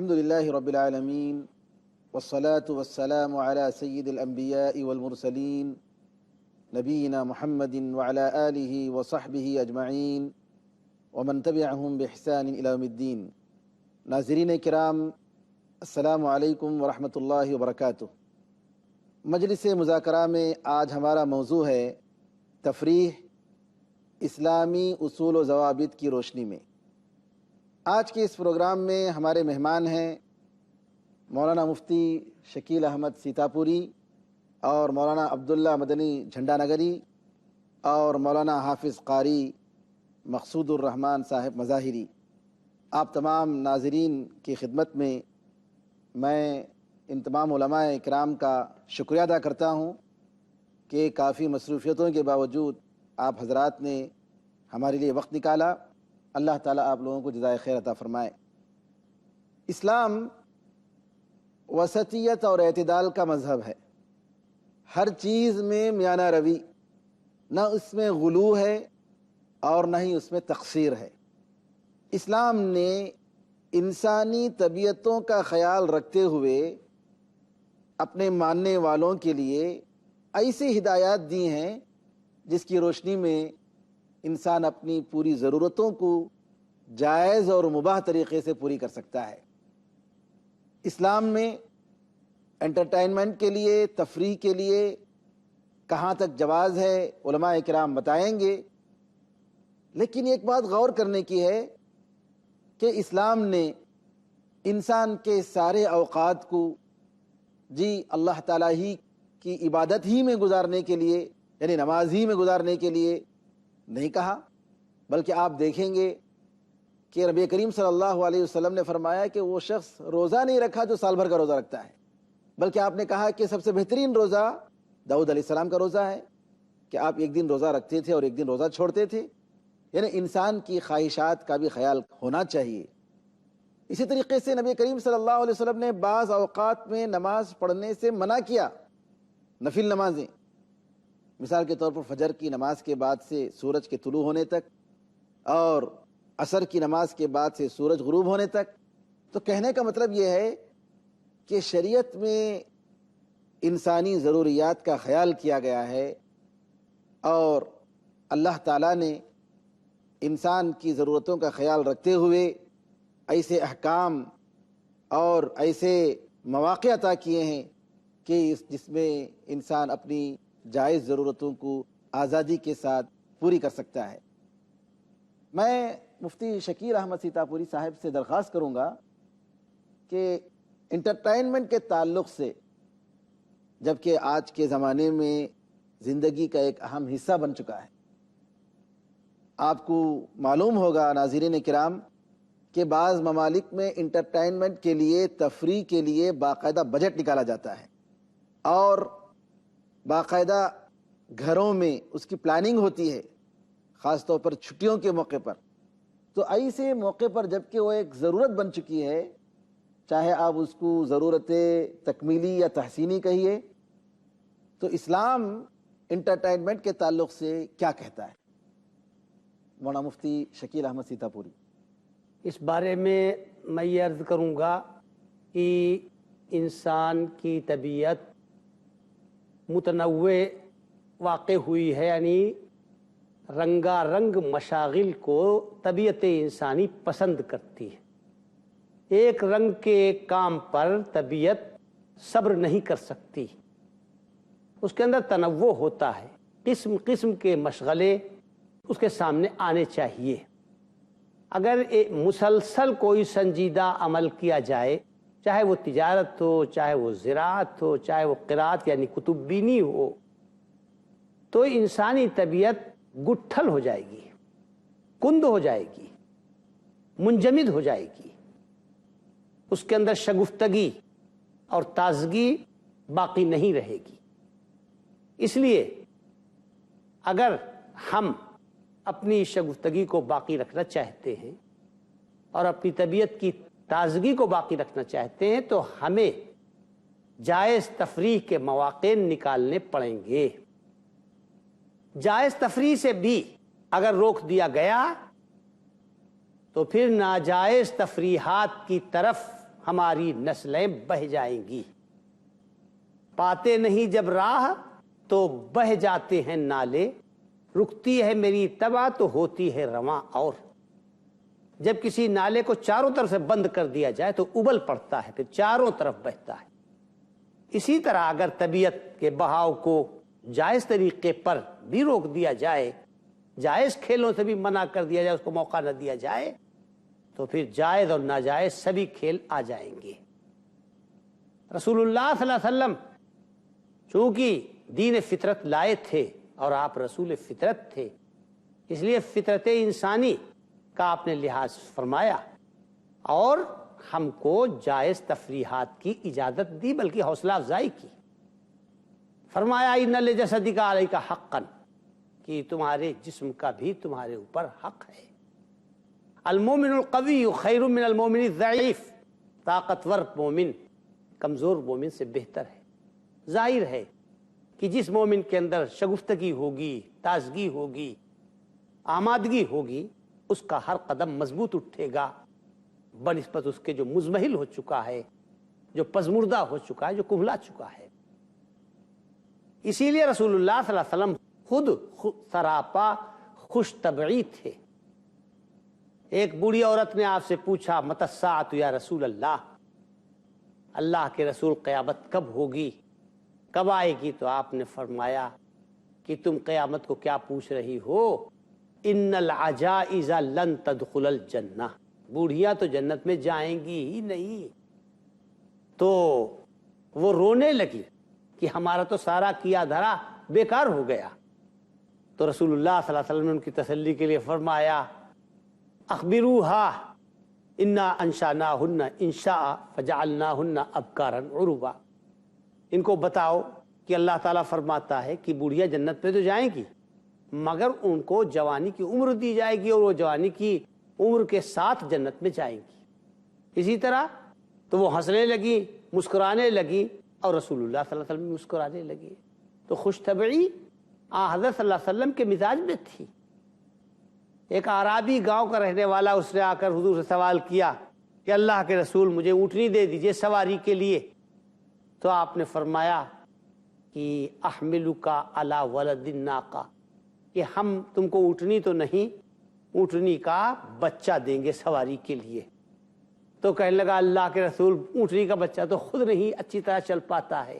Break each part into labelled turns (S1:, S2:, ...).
S1: الحمد للہ رب العالمین والصلاة والسلام علی سید الانبیاء والمرسلین نبینا محمد وعلی آلہ وصحبہ اجمعین ومن تبعہم بإحسان الی یوم الدین۔ ناظرین کرام، السلام علیکم ورحمۃ اللہ وبرکاتہ۔ مجلس مذاکرہ میں آج ہمارا موضوع ہے تفریح، اسلامی اصول و ضوابط کی روشنی میں۔ آج کے اس پروگرام میں ہمارے مہمان ہیں مولانا مفتی شکیل احمد سیتاپوری اور مولانا عبداللہ مدنی جھنڈا نگری اور مولانا حافظ قاری مقصود الرحمن صاحب مظاہری۔ آپ تمام ناظرین کی خدمت میں میں ان تمام علماء کرام کا شکریہ ادا کرتا ہوں کہ کافی مصروفیتوں کے باوجود آپ حضرات نے ہمارے لیے وقت نکالا۔ اللہ تعالیٰ آپ لوگوں کو جزائے خیر عطا فرمائے۔ اسلام وسطیت اور اعتدال کا مذہب ہے۔ ہر چیز میں میانہ روی، نہ اس میں غلو ہے اور نہ ہی اس میں تقصیر ہے۔ اسلام نے انسانی طبیعتوں کا خیال رکھتے ہوئے اپنے ماننے والوں کے لیے ایسی ہدایات دی ہیں جس کی روشنی میں انسان اپنی پوری ضرورتوں کو جائز اور مباح طریقے سے پوری کر سکتا ہے۔ اسلام میں انٹرٹینمنٹ کے لیے، تفریح کے لیے کہاں تک جواز ہے علماء کرام بتائیں گے، لیکن ایک بات غور کرنے کی ہے کہ اسلام نے انسان کے سارے اوقات کو اللہ تعالیٰ ہی کی عبادت ہی میں گزارنے کے لیے، یعنی نماز ہی میں گزارنے کے لیے نہیں کہا، بلکہ آپ دیکھیں گے کہ نبی کریم صلی اللہ علیہ وسلم نے فرمایا کہ وہ شخص روزہ نہیں رکھا جو سال بھر کا روزہ رکھتا ہے، بلکہ آپ نے کہا کہ سب سے بہترین روزہ داؤد علیہ السلام کا روزہ ہے کہ آپ ایک دن روزہ رکھتے تھے اور ایک دن روزہ چھوڑتے تھے۔ یعنی انسان کی خواہشات کا بھی خیال ہونا چاہیے۔ اسی طریقے سے نبی کریم صلی اللہ علیہ وسلم نے بعض اوقات میں نماز پڑھنے سے منع کیا، نفل نمازیں، مثال کے طور پر فجر کی نماز کے بعد سے سورج کے طلوع ہونے تک اور عصر کی نماز کے بعد سے سورج غروب ہونے تک۔ تو کہنے کا مطلب یہ ہے کہ شریعت میں انسانی ضروریات کا خیال کیا گیا ہے اور اللہ تعالیٰ نے انسان کی ضرورتوں کا خیال رکھتے ہوئے ایسے احکام اور ایسے مواقع عطا کیے ہیں کہ جس میں انسان اپنی جائز ضرورتوں کو آزادی کے ساتھ پوری کر سکتا ہے۔ میں مفتی شکیل احمد سیتاپوری صاحب سے درخواست کروں گا کہ انٹرٹینمنٹ کے تعلق سے، جبکہ آج کے زمانے میں زندگی کا ایک اہم حصہ بن چکا ہے، آپ کو معلوم ہوگا ناظرین کرام کہ بعض ممالک میں انٹرٹینمنٹ کے لیے، تفریح کے لیے باقاعدہ بجٹ نکالا جاتا ہے اور باقاعدہ گھروں میں اس کی پلاننگ ہوتی ہے، خاص طور پر چھٹیوں کے موقع پر۔ تو ایسے موقع پر جبکہ وہ ایک ضرورت بن چکی ہے، چاہے آپ اس کو ضرورت تکمیلی یا تحسینی کہیے، تو اسلام انٹرٹینمنٹ کے تعلق سے کیا کہتا ہے؟ مولانا مفتی شکیل احمد سیتاپوری۔
S2: اس بارے میں میں یہ عرض کروں گا کہ انسان کی طبیعت متنوع واقع ہوئی ہے، یعنی رنگا رنگ مشاغل کو طبیعت انسانی پسند کرتی ہے۔ ایک رنگ کے کام پر طبیعت صبر نہیں کر سکتی، اس کے اندر تنوع ہوتا ہے، قسم قسم کے مشغلے اس کے سامنے آنے چاہیے۔ اگر مسلسل کوئی سنجیدہ عمل کیا جائے، چاہے وہ تجارت ہو، چاہے وہ زراعت ہو، چاہے وہ قرات یعنی کتب بینی ہو، تو انسانی طبیعت گٹھل ہو جائے گی، کند ہو جائے گی، منجمد ہو جائے گی، اس کے اندر شگفتگی اور تازگی باقی نہیں رہے گی۔ اس لیے اگر ہم اپنی شگفتگی کو باقی رکھنا چاہتے ہیں اور اپنی طبیعت کی تازگی کو باقی رکھنا چاہتے ہیں تو ہمیں جائز تفریح کے مواقع نکالنے پڑیں گے۔ جائز تفریح سے بھی اگر روک دیا گیا تو پھر ناجائز تفریحات کی طرف ہماری نسلیں بہہ جائیں گی۔ پاتے نہیں جب راہ تو بہہ جاتے ہیں نالے، رکتی ہے میری اتباع تو ہوتی ہے رواں اور۔ جب کسی نالے کو چاروں طرف سے بند کر دیا جائے تو ابل پڑتا ہے، پھر چاروں طرف بہتا ہے۔ اسی طرح اگر طبیعت کے بہاؤ کو جائز طریقے پر بھی روک دیا جائے، جائز کھیلوں سے بھی منع کر دیا جائے، اس کو موقع نہ دیا جائے، تو پھر جائز اور ناجائز سبھی کھیل آ جائیں گے۔ رسول اللہ صلی اللہ علیہ وسلم چونکہ دین فطرت لائے تھے اور آپ رسول فطرت تھے، اس لیے فطرت انسانی کا آپ نے لحاظ فرمایا اور ہم کو جائز تفریحات کی اجازت دی، بلکہ حوصلہ افزائی کی۔ فرمایا ان لجسدک علیک حقا، کہ تمہارے جسم کا بھی تمہارے اوپر حق ہے۔ المومن القوی خیر من المومن الضعیف، طاقتور مومن کمزور مومن سے بہتر ہے۔ ظاہر ہے کہ جس مومن کے اندر شگفتگی ہوگی، تازگی ہوگی، آمادگی ہوگی، اس کا ہر قدم مضبوط اٹھے گا بنسبت اس کے جو مزمحل ہو چکا ہے، جو پزمردہ ہو چکا ہے، جو کملا چکا ہے۔ اسی لیے رسول اللہ صلی اللہ علیہ وسلم خود سراپا خوش طبعی تھے۔ ایک بوڑھی عورت نے آپ سے پوچھا متی الساعۃ یا رسول اللہ، اللہ کے رسول قیامت کب ہوگی، کب آئے گی؟ تو آپ نے فرمایا کہ تم قیامت کو کیا پوچھ رہی ہو، ان العجائز لن تدخل الجنہ، بوڑھیاں تو جنت میں جائیں گی ہی نہیں۔ تو وہ رونے لگی کہ ہمارا تو سارا کیا دھرا بیکار ہو گیا۔ تو رسول اللہ صلی اللہ علیہ وسلم نے ان کی تسلی کے لیے فرمایا اخبروہا انا انشاناہن انشاء فجعلناہن ابکارا عربا، ان کو بتاؤ کہ اللہ تعالیٰ فرماتا ہے کہ بوڑھیاں جنت میں تو جائیں گی مگر ان کو جوانی کی عمر دی جائے گی اور وہ جوانی کی عمر کے ساتھ جنت میں جائیں گی۔ اسی طرح تو وہ ہنسنے لگی، مسکرانے لگی اور رسول اللہ صلی اللہ علیہ وسلم بھی مسکرانے لگی۔ تو خوش طبعی حضرت صلی اللہ علیہ وسلم کے مزاج میں تھی۔ ایک اعرابی گاؤں کا رہنے والا، اس نے آ کر حضور سے سوال کیا کہ اللہ کے رسول مجھے اونٹنی دے دیجئے سواری کے لیے۔ تو آپ نے فرمایا کہ احملک علی ولد الناقہ، کہ ہم تم کو اونٹنی تو نہیں، اونٹنی کا بچہ دیں گے سواری کے لیے۔ تو کہنے لگا اللہ کے رسول اونٹنی کا بچہ تو خود نہیں اچھی طرح چل پاتا ہے،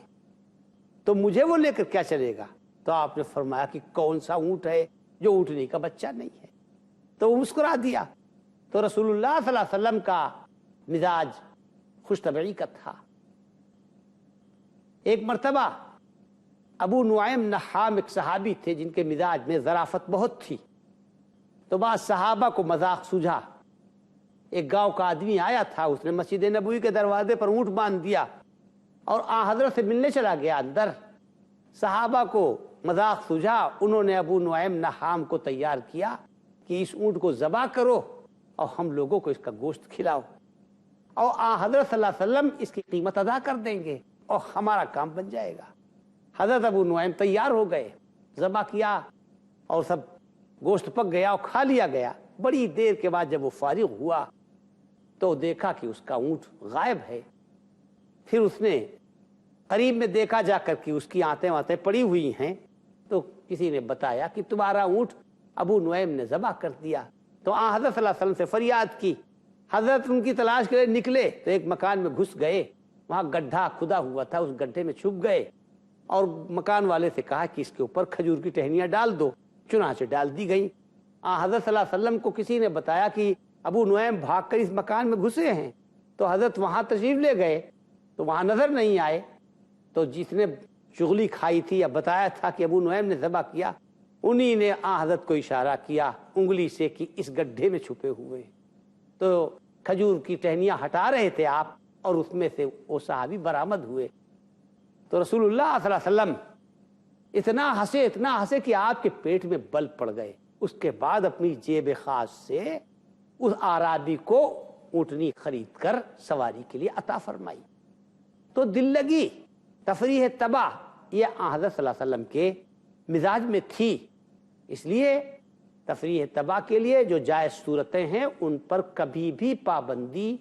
S2: تو مجھے وہ لے کر کیا چلے گا؟ تو آپ نے فرمایا کہ کون سا اونٹ ہے جو اونٹنی کا بچہ نہیں ہے؟ تو وہ مسکرا دیا۔ تو رسول اللہ صلی اللہ علیہ وسلم کا مزاج خوش طبعی کا تھا۔ ایک مرتبہ ابو نعیم نحام ایک صحابی تھے جن کے مزاج میں ظرافت بہت تھی، تو بعض صحابہ کو مذاق سوجھا۔ ایک گاؤں کا آدمی آیا تھا، اس نے مسجد نبوی کے دروازے پر اونٹ باندھ دیا اور حضرت سے ملنے چلا گیا اندر۔ صحابہ کو مذاق سوجھا، انہوں نے ابو نعیم نحام کو تیار کیا کہ اس اونٹ کو ذبح کرو اور ہم لوگوں کو اس کا گوشت کھلاؤ، اور حضرت صلی اللہ علیہ وسلم اس کی قیمت ادا کر دیں گے اور ہمارا کام بن جائے گا۔ حضرت ابو نعیم تیار ہو گئے، ذبح کیا اور سب گوشت پک گیا اور کھا لیا گیا۔ بڑی دیر کے بعد جب وہ فارغ ہوا تو دیکھا کہ اس کا اونٹ غائب ہے۔ پھر اس نے قریب میں دیکھا جا کر کہ اس کی آنتیں وانتیں پڑی ہوئی ہیں، تو کسی نے بتایا کہ تمہارا اونٹ ابو نعیم نے ذبح کر دیا۔ تو حضرت صلی اللہ علیہ وسلم سے فریاد کی۔ حضرت ان کی تلاش کے لیے نکلے تو ایک مکان میں گھس گئے، وہاں گڈھا کھدا ہوا تھا، اس گڈھے میں چھپ گئے اور مکان والے سے کہا کہ اس کے اوپر کھجور کی ٹہنیاں ڈال دو، چنانچہ ڈال دی گئی۔ حضرت صلی اللہ علیہ وسلم کو کسی نے بتایا کہ ابو نعیم بھاگ کر اس مکان میں گھسے ہیں، تو حضرت وہاں تشریف لے گئے تو وہاں نظر نہیں آئے۔ تو جس نے چغلی کھائی تھی یا بتایا تھا کہ ابو نعیم نے ذبح کیا، انہی نے حضرت کو اشارہ کیا انگلی سے کہ اس گڈھے میں چھپے ہوئے۔ تو کھجور کی ٹہنیاں ہٹا رہے تھے آپ اور اس میں سے وہ صحابی برآمد ہوئے۔ تو رسول اللہ صلی اللہ علیہ وسلم اتنا ہنسے کہ آپ کے پیٹ میں بل پڑ گئے۔ اس کے بعد اپنی جیب خاص سے اس اعرابی کو اونٹنی خرید کر سواری کے لیے عطا فرمائی۔ تو دل لگی تفریح تباہ یہ حضرت صلی اللہ علیہ وسلم کے مزاج میں تھی۔ اس لیے تفریح تباہ کے لیے جو جائز صورتیں ہیں ان پر کبھی بھی پابندی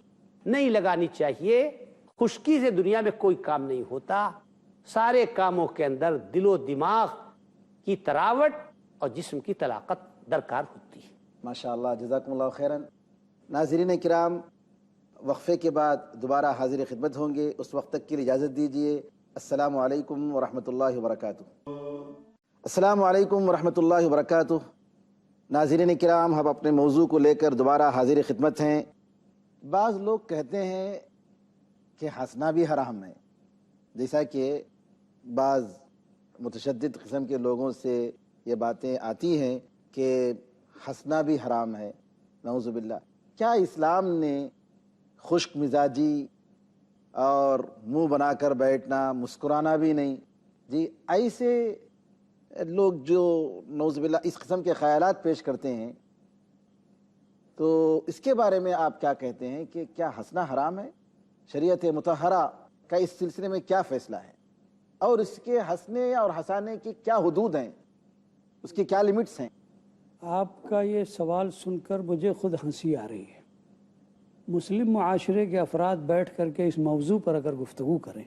S2: نہیں لگانی چاہیے. خشکی سے دنیا میں کوئی کام نہیں ہوتا. سارے کاموں کے اندر دل و دماغ کی تراوٹ اور جسم کی طلاقت درکار ہوتی ہے.
S1: ماشاءاللہ، جزاکم اللہ خیراً. ناظرین کرام، وقفے کے بعد دوبارہ حاضر خدمت ہوں گے. اس وقت تک کے لیے اجازت دیجیے. السلام علیکم ورحمۃ اللہ وبرکاتہ. السلام علیکم ورحمۃ اللہ وبرکاتہ. ناظرین کرام، ہم اپنے موضوع کو لے کر دوبارہ حاضر خدمت ہیں. بعض لوگ کہتے ہیں کہ ہنسنا بھی حرام ہے، جیسا کہ بعض متشدد قسم کے لوگوں سے یہ باتیں آتی ہیں کہ ہنسنا بھی حرام ہے. نعوذ باللہ. کیا اسلام نے خشک مزاجی اور منہ بنا کر بیٹھنا، مسکرانا بھی نہیں، جی ایسے لوگ جو نعوذ باللہ اس قسم کے خیالات پیش کرتے ہیں، تو اس کے بارے میں آپ کیا کہتے ہیں کہ کیا ہنسنا حرام ہے؟ شریعت مطہرہ کا اس سلسلے میں کیا فیصلہ ہے، اور اس کے ہنسنے اور ہنسانے کی کیا حدود ہیں، اس کی کیا لمٹس ہیں؟
S3: آپ کا یہ سوال سن کر مجھے خود ہنسی آ رہی ہے. مسلم معاشرے کے افراد بیٹھ کر کے اس موضوع پر اگر گفتگو کریں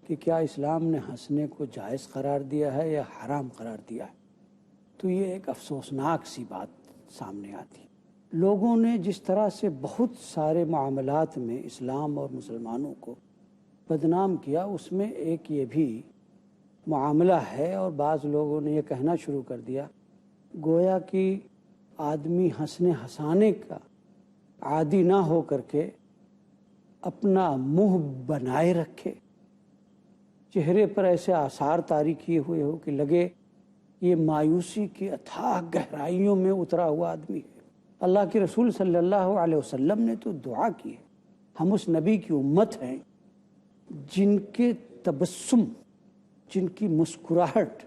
S3: کہ کیا اسلام نے ہنسنے کو جائز قرار دیا ہے یا حرام قرار دیا ہے، تو یہ ایک افسوسناک سی بات سامنے آتی. لوگوں نے جس طرح سے بہت سارے معاملات میں اسلام اور مسلمانوں کو بدنام کیا، اس میں ایک یہ بھی معاملہ ہے. اور بعض لوگوں نے یہ کہنا شروع کر دیا گویا کہ آدمی ہنسنے ہنسانے کا عادی نہ ہو کر کے اپنا منہ بنائے رکھے، چہرے پر ایسے آثار طاری کیے ہوئے ہو کہ لگے یہ مایوسی کی اتھاہ گہرائیوں میں اترا ہوا آدمی ہے. اللہ کے رسول صلی اللہ علیہ وسلم نے تو دعا کی ہے. ہم اس نبی کی امت ہیں جن کے تبسم، جن کی مسکراہٹ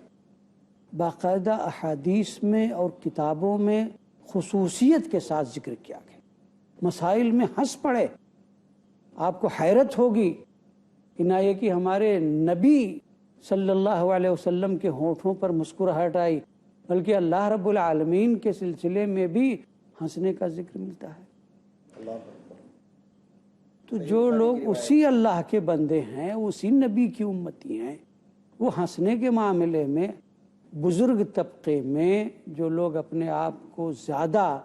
S3: باقاعدہ احادیث میں اور کتابوں میں خصوصیت کے ساتھ ذکر کیا گیا. مسائل میں ہنس پڑے. آپ کو حیرت ہوگی کہ نہ یہ کہ ہمارے نبی صلی اللہ علیہ وسلم کے ہونٹوں پر مسکراہٹ آئی، بلکہ اللہ رب العالمین کے سلسلے میں بھی ہنسنے کا ذکر ملتا ہے. تو جو لوگ اسی اللہ کے بندے ہیں، اسی نبی کی امتی ہیں، وہ ہنسنے کے معاملے میں بزرگ طبقے میں جو لوگ اپنے آپ کو زیادہ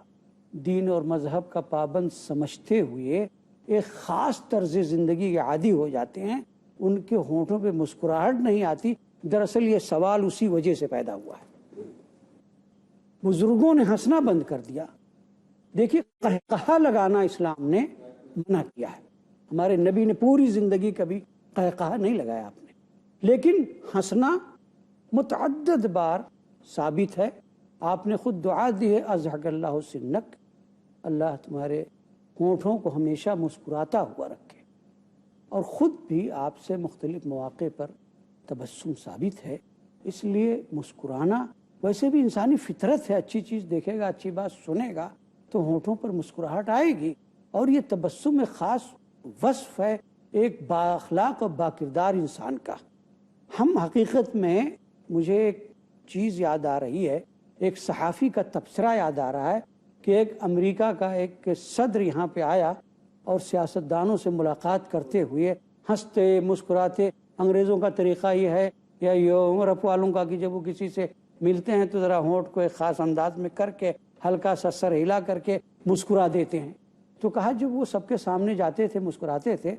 S3: دین اور مذہب کا پابند سمجھتے ہوئے ایک خاص طرز زندگی کے عادی ہو جاتے ہیں، ان کے ہونٹوں پہ مسکراہٹ نہیں آتی. دراصل یہ سوال اسی وجہ سے پیدا ہوا ہے. بزرگوں نے ہنسنا بند کر دیا. دیکھیے، قہقہا لگانا اسلام نے منع کیا ہے. ہمارے نبی نے پوری زندگی کبھی قہقہا نہیں لگایا آپ نے، لیکن ہنسنا متعدد بار ثابت ہے. آپ نے خود دعا دی ہے، ازحق اللہ سنک، اللہ تمہارے ہونٹوں کو ہمیشہ مسکراتا ہوا رکھے. اور خود بھی آپ سے مختلف مواقع پر تبسم ثابت ہے. اس لیے مسکرانا ویسے بھی انسانی فطرت ہے. اچھی چیز دیکھے گا، اچھی بات سنے گا تو ہونٹوں پر مسکراہٹ آئے گی. اور یہ تبسم ایک خاص وصف ہے ایک با اخلاق اور با کردار انسان کا. ہم حقیقت میں، مجھے ایک چیز یاد آ رہی ہے، ایک صحافی کا تبصرہ یاد آ رہا ہے کہ ایک امریکہ کا ایک صدر یہاں پہ آیا اور سیاستدانوں سے ملاقات کرتے ہوئے ہنستے مسکراتے. انگریزوں کا طریقہ یہ ہے یا یورپ والوں کا کہ جب وہ کسی سے ملتے ہیں تو ذرا ہونٹ کو ایک خاص انداز میں کر کے ہلکا سا سر ہلا کر کے مسکرا دیتے ہیں. تو کہا جب وہ سب کے سامنے جاتے تھے مسکراتے تھے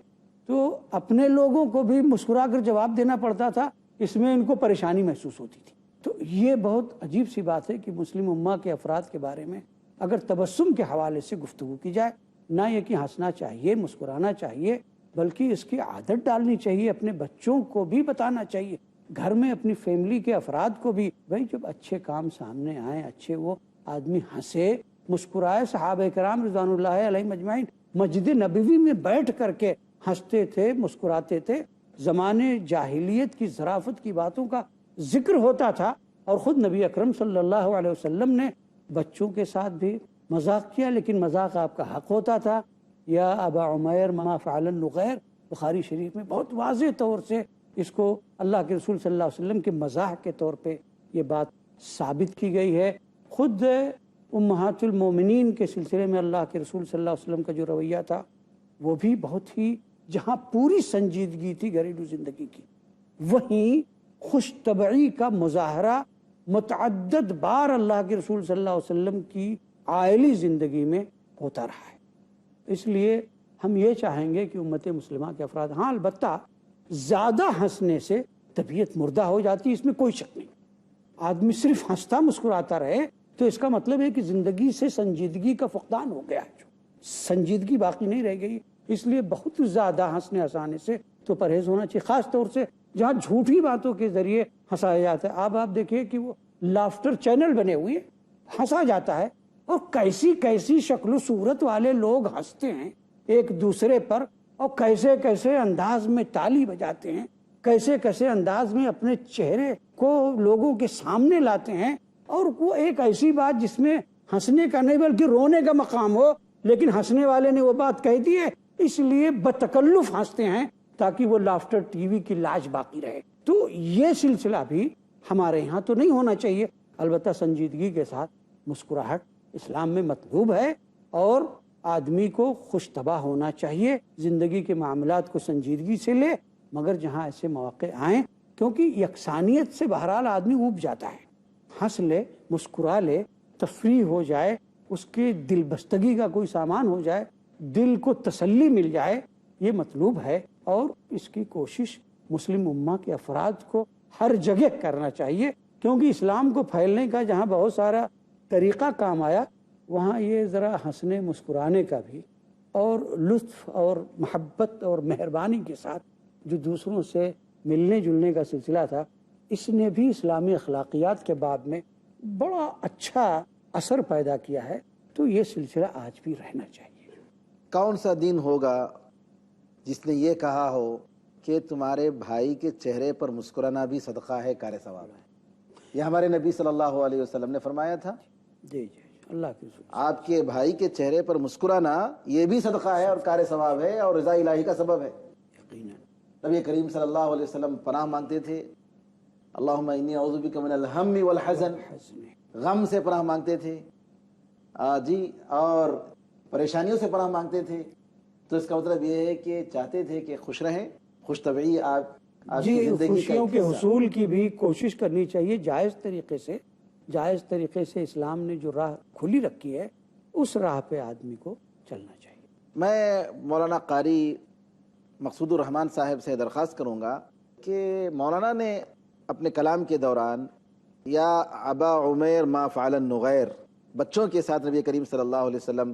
S3: تو اپنے لوگوں کو بھی مسکرا کر جواب دینا پڑتا تھا. اس میں ان کو پریشانی محسوس ہوتی تھی. تو یہ بہت عجیب سی بات ہے کہ مسلم امہ کے افراد کے بارے میں اگر تبسم کے حوالے سے گفتگو کی جائے، نہ یہ کہ ہنسنا چاہیے، مسکرانا چاہیے، بلکہ اس کی عادت ڈالنی چاہیے. اپنے بچوں کو بھی بتانا چاہیے، گھر میں اپنی فیملی کے افراد کو بھی، بھائی جب اچھے کام سامنے آئیں، اچھے وہ آدمی ہنسے مسکرائے. صحابہ کرام رضوان اللہ علیہم اجمعین مسجد نبوی میں بیٹھ کر کے ہنستے تھے، مسکراتے تھے. زمانے جاہلیت کی ظرافت کی باتوں کا ذکر ہوتا تھا اور خود نبی اکرم صلی اللہ علیہ وسلم نے بچوں کے ساتھ بھی مذاق کیا، لیکن مذاق آپ کا حق ہوتا تھا. یا ابا عمیر ما فعل النغیر، بخاری شریف میں بہت واضح طور سے اس کو اللہ کے رسول صلی اللہ علیہ وسلم کے مزاح کے طور پہ یہ بات ثابت کی گئی ہے. خود امہات المومنین کے سلسلے میں اللہ کے رسول صلی اللہ علیہ وسلم کا جو رویہ تھا وہ بھی بہت ہی، جہاں پوری سنجیدگی تھی گھریلو زندگی کی، وہیں خوش طبعی کا مظاہرہ متعدد بار اللہ کے رسول صلی اللہ علیہ وسلم کی عائلی زندگی میں ہوتا رہا ہے۔ اس لیے ہم یہ چاہیں گے کہ امت مسلمہ کے افراد، ہاں البتہ زیادہ ہنسنے سے طبیعت مردہ ہو جاتی ہے، اس میں کوئی شک نہیں۔ آدمی صرف ہنستا مسکراتا رہے تو اس کا مطلب ہے کہ زندگی سے سنجیدگی کا فقدان ہو گیا ہے، سنجیدگی باقی نہیں رہ گئی۔ اس لیے بہت زیادہ ہنسنے ہنسانے سے تو پرہیز ہونا چاہیے، خاص طور سے جہاں جھوٹی باتوں کے ذریعے ہنسایا جاتا ہے۔ آپ دیکھیے کہ وہ لافٹر چینل بنے ہوئے ہیں، ہنسا جاتا ہے، اور کیسی کیسی شکل و صورت والے لوگ ہنستے ہیں ایک دوسرے پر، اور کیسے کیسے انداز میں تالی بجاتے ہیں، کیسے کیسے انداز میں اپنے چہرے کو لوگوں کے سامنے لاتے ہیں، اور وہ ایک ایسی بات جس میں ہنسنے کا نہیں بلکہ رونے کا مقام ہو، لیکن ہنسنے والے نے وہ بات کہہ دی ہے، اس لیے بتکلف ہنستے ہیں تاکہ وہ لافٹر ٹی وی کی لاج باقی رہے۔ تو یہ سلسلہ بھی ہمارے یہاں تو نہیں ہونا چاہیے۔ البتہ سنجیدگی کے ساتھ مسکراہٹ اسلام میں مطلوب ہے، اور آدمی کو خوش طبع ہونا چاہیے، زندگی کے معاملات کو سنجیدگی سے لے، مگر جہاں ایسے مواقع آئیں، کیونکہ یکسانیت سے بہرحال آدمی اوب جاتا ہے، ہنس لے، مسکرا لے، تفریح ہو جائے، اس کے دل بستگی کا کوئی سامان ہو جائے، دل کو تسلی مل جائے، یہ مطلوب ہے، اور اس کی کوشش مسلم امہ کے افراد کو ہر جگہ کرنا چاہیے، کیونکہ اسلام کو پھیلنے کا جہاں بہت سارا طریقہ کام آیا، وہاں یہ ذرا ہنسنے مسکرانے کا بھی، اور لطف اور محبت اور مہربانی کے ساتھ جو دوسروں سے ملنے جلنے کا سلسلہ تھا، اس نے بھی اسلامی اخلاقیات کے باب میں بڑا اچھا اثر پیدا کیا ہے۔ تو یہ سلسلہ آج بھی رہنا چاہیے۔
S1: کون سا دین ہوگا جس نے یہ کہا ہو کہ تمہارے بھائی کے چہرے پر مسکرانا بھی صدقہ ہے، کار ثواب ہے؟ یہ ہمارے نبی صلی اللہ علیہ وسلم نے فرمایا تھا۔
S3: جی جی، اللہ کے رسول،
S1: آپ کے بھائی کے چہرے پر مسکرانا یہ بھی صدقہ ہے اور کار ثواب ہے اور رضا الہی کا سبب ہے۔
S3: یقیناً
S1: نبی کریم صلی اللہ علیہ وسلم پناہ مانگتے تھے، اللہم انی اعوذ بک من الہم والحزن، غم سے پناہ مانگتے تھے جی، اور پریشانیوں سے پناہ مانگتے تھے۔ تو اس کا مطلب یہ ہے کہ چاہتے تھے کہ خوش رہیں، خوش طبعی آپ
S3: جی،
S1: کی زندگی کا
S3: خوشیوں
S1: ایک
S3: کے
S1: حصہ۔
S3: حصول کی بھی کوشش کرنی چاہیے، جائز طریقے سے اسلام نے جو راہ کھلی رکھی ہے اس راہ پہ آدمی کو چلنا چاہیے۔
S1: میں مولانا قاری مقصود الرحمان صاحب سے درخواست کروں گا کہ مولانا نے اپنے کلام کے دوران یا ابا عمیر ما فعل النغیر، بچوں کے ساتھ نبی کریم صلی اللہ علیہ وسلم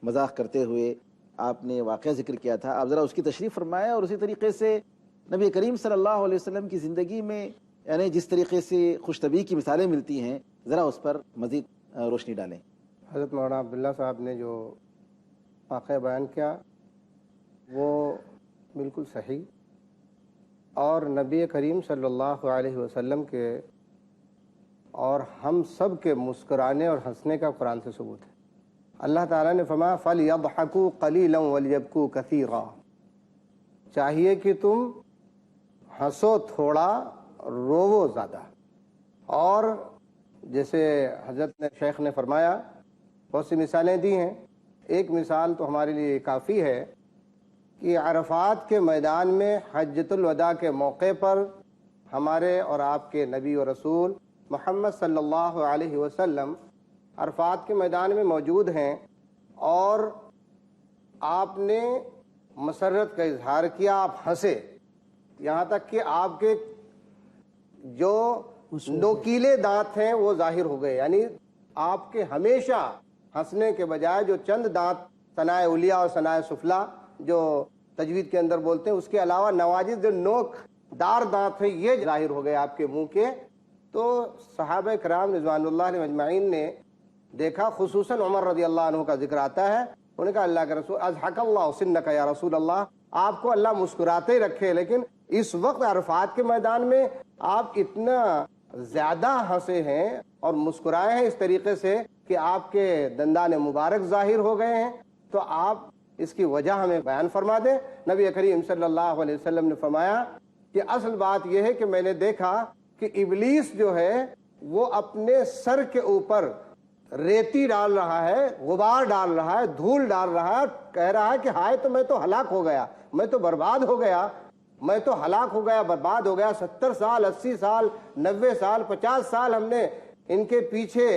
S1: مذاق کرتے ہوئے آپ نے واقعہ ذکر کیا تھا، آپ ذرا اس کی تشریح فرمائیں، اور اسی طریقے سے نبی کریم صلی اللہ علیہ وسلم کی زندگی میں یعنی جس طریقے سے خوش طبعی کی مثالیں ملتی ہیں، ذرا اس پر مزید روشنی ڈالیں۔
S4: حضرت مولانا عبداللہ صاحب نے جو واقعہ بیان کیا وہ بالکل صحیح، اور نبی کریم صلی اللہ علیہ وسلم کے اور ہم سب کے مسکرانے اور ہنسنے کا قرآن سے ثبوت ہے۔ اللہ تعالیٰ نے فرمایا فَلْيَضْحَكُوا قَلِيلًا وَلْيَبْكُوا كَثِيرًا، چاہیے کہ تم ہنسو تھوڑا، روو زیادہ۔ اور جیسے حضرت نے شیخ نے فرمایا، بہت سی مثالیں دی ہیں، ایک مثال تو ہمارے لیے کافی ہے کہ عرفات کے میدان میں حجۃ الوداع کے موقع پر ہمارے اور آپ کے نبی و رسول محمد صلی اللہ علیہ وسلم عرفات کے میدان میں موجود ہیں، اور آپ نے مسرت کا اظہار کیا، آپ ہنسے، یہاں تک کہ آپ کے جو نوکیلے دانت ہیں وہ ظاہر ہو گئے، یعنی آپ کے ہمیشہ ہنسنے کے بجائے جو چند دانت ثنائے علیٰ اور ثنائے سفلا جو تجوید کے اندر بولتے ہیں، اس کے علاوہ نواجذ جو نوک دار دانت ہیں یہ ظاہر ہو گئے آپ کے منہ کے۔ تو صحابہ کرام رضوان اللہ علیہ اجمعین نے دیکھا، خصوصاً عمر رضی اللہ عنہ کا ذکر آتا ہے، انہوں نے کہا اللہ کے رسول اضحک اللہ سنک یا رسول اللہ، آپ کو اللہ مسکراتے ہی رکھے، لیکن اس وقت عرفات کے میدان میں آپ اتنا زیادہ ہنسے ہیں اور مسکرائے ہیں اس طریقے سے کہ آپ کے دندان مبارک ظاہر ہو گئے ہیں، تو آپ اس کی وجہ ہمیں بیان فرما دیں۔ نبی کریم صلی اللہ علیہ وسلم نے فرمایا کہ اصل بات یہ ہے کہ میں نے دیکھا کہ ابلیس جو ہے وہ اپنے سر کے اوپر ریتی ڈال رہا ہے، غبار ڈال رہا ہے، دھول ڈال رہا ہے، کہہ رہا ہے کہ ہائے تو میں تو ہلاک ہو گیا، میں تو برباد ہو گیا، میں تو ہلاک ہو گیا، برباد ہو گیا۔ 70 سال، 80 سال، 90 سال، 50 سال ہم نے ان کے پیچھے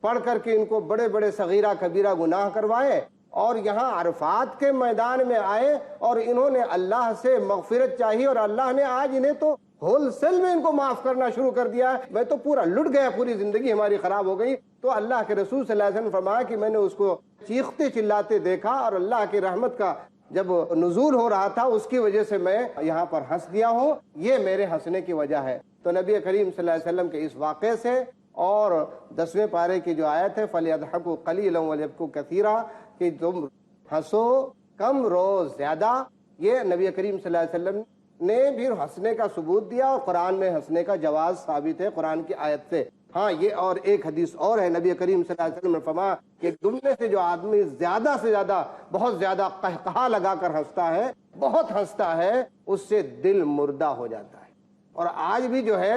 S4: پڑھ کر کے ان کو بڑے بڑے صغیرہ کبیرہ گناہ کروائے، اور یہاں عرفات کے میدان میں آئے اور انہوں نے اللہ سے مغفرت چاہی، اور اللہ نے آج انہیں تو ہول سیل میں ان کو معاف کرنا شروع کر دیا۔ میں تو پورا لٹ گیا، پوری زندگی ہماری خراب ہو گئی۔ تو اللہ کے رسول صلی اللہ علیہ وسلم فرمایا کہ میں نے اس کو چیختے چلاتے دیکھا، اور اللہ کی رحمت کا جب نزول ہو رہا تھا اس کی وجہ سے میں یہاں پر ہنس دیا ہوں، یہ میرے ہنسنے کی وجہ ہے۔ تو نبی کریم صلی اللہ علیہ وسلم کے اس واقعے سے اور 10ویں پارے کی جو آیت ہے فَلْيَضْحَكُوا قَلِيلًا وَلْيَبْكُوا كَثِيرًا، کہ تم ہنسو کم رو زیادہ، یہ نبی کریم صلی اللہ علیہ وسلم نے بھی ہنسنے کا ثبوت دیا، اور قرآن میں ہنسنے کا جواز ثابت ہے قرآن کی آیت سے۔ ہاں، یہ اور ایک حدیث اور ہے، نبی کریم صلی اللہ علیہ وسلم نے فرمایا کہ تم میں سے جو آدمی زیادہ سے زیادہ بہت زیادہ قہقہا لگا کر ہنستا ہے، بہت ہنستا ہے، اس سے دل مردہ ہو جاتا ہے۔ اور آج بھی جو ہے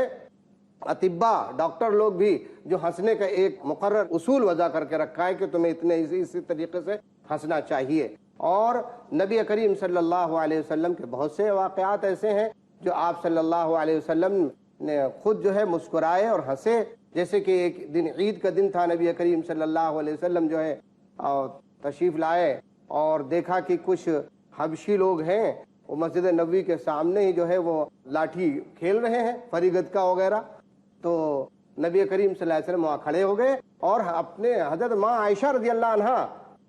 S4: اطباء، ڈاکٹر لوگ بھی جو ہنسنے کا ایک مقرر اصول وضع کر کے رکھا ہے کہ تمہیں اتنے اسی طریقے سے ہنسنا چاہیے۔ اور نبی کریم صلی اللہ علیہ وسلم کے بہت سے واقعات ایسے ہیں جو آپ صلی اللہ علیہ وسلم نے خود جو ہے مسکرائے اور ہنسے، جیسے کہ ایک دن عید کا دن تھا، نبی کریم صلی اللہ علیہ وسلم جو ہے تشریف لائے اور دیکھا کہ کچھ حبشی لوگ ہیں، وہ مسجد نبوی کے سامنے ہی جو ہے وہ لاٹھی کھیل رہے ہیں، فریگت کا وغیرہ۔ تو نبی کریم صلی اللہ علیہ وسلم وہاں کھڑے ہو گئے اور اپنے حضرت ماں عائشہ رضی اللہ عنہا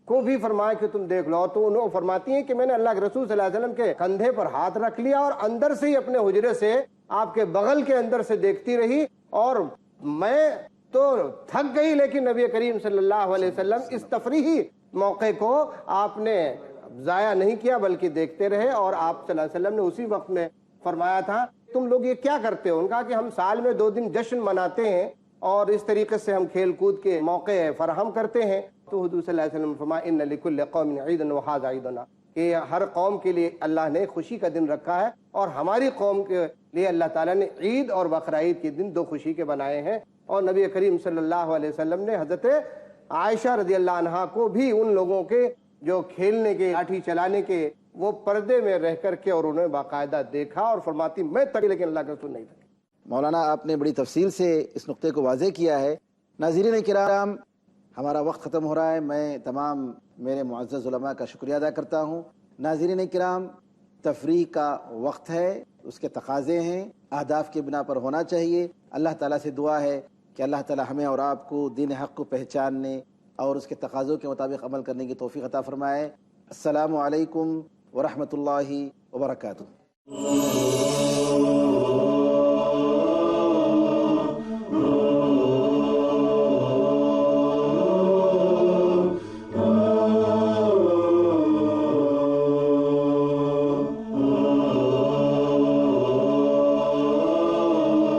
S4: کو بھی فرمایا کہ تم دیکھ لو۔ تو انہوں فرماتی ہیں کہ میں نے اللہ کے رسول صلی اللہ علیہ وسلم کے کندھے پر ہاتھ رکھ لیا اور اندر سے ہی اپنے حجرے سے آپ کے بغل کے اندر سے دیکھتی رہی، اور میں تو تھک گئی، لیکن نبی کریم صلی اللہ علیہ وسلم اس تفریحی موقع کو آپ نے ضائع نہیں کیا بلکہ دیکھتے رہے۔ اور آپ صلی اللہ علیہ وسلم نے اسی وقت میں فرمایا تھا تم لوگ یہ کیا کرتے ہو؟ ان کہا کہ ہم سال میں 2 دن جشن مناتے ہیں اور اس طریقے سے ہم کھیل کود کے موقع فراہم کرتے ہیں۔ تو حضور صلی اللہ علیہ وسلم نے فرمایا ان لکل قوم عیدا وہذا عیدنا، کہ ہر قوم کے لیے اللہ نے خوشی کا دن رکھا ہے، اور ہماری قوم کے لیے اللہ تعالیٰ نے عید اور بقرہ عید کے دن 2 خوشی کے بنائے ہیں۔ اور نبی کریم صلی اللہ علیہ وسلم نے حضرت عائشہ رضی اللہ عنہا کو بھی ان لوگوں کے جو کھیلنے کے، لاٹھی چلانے کے، وہ پردے میں رہ کر کے اور انہیں باقاعدہ دیکھا، اور فرماتی میں تک لیکن اللہ کا رسول نہیں تھا۔
S1: مولانا آپ نے بڑی تفصیل سے اس نقطے کو واضح کیا ہے۔ ناظرین کرام، ہمارا وقت ختم ہو رہا ہے، میں تمام میرے معزز علماء کا شکریہ ادا کرتا ہوں۔ ناظرین کرام، تفریح کا وقت ہے، اس کے تقاضے ہیں، اہداف کی بنا پر ہونا چاہیے۔ اللہ تعالیٰ سے دعا ہے کہ اللہ تعالیٰ ہمیں اور آپ کو دین حق کو پہچاننے اور اس کے تقاضوں کے مطابق عمل کرنے کی توفیق عطا فرمائے۔ السلام علیکم ورحمۃ اللہ وبرکاتہ۔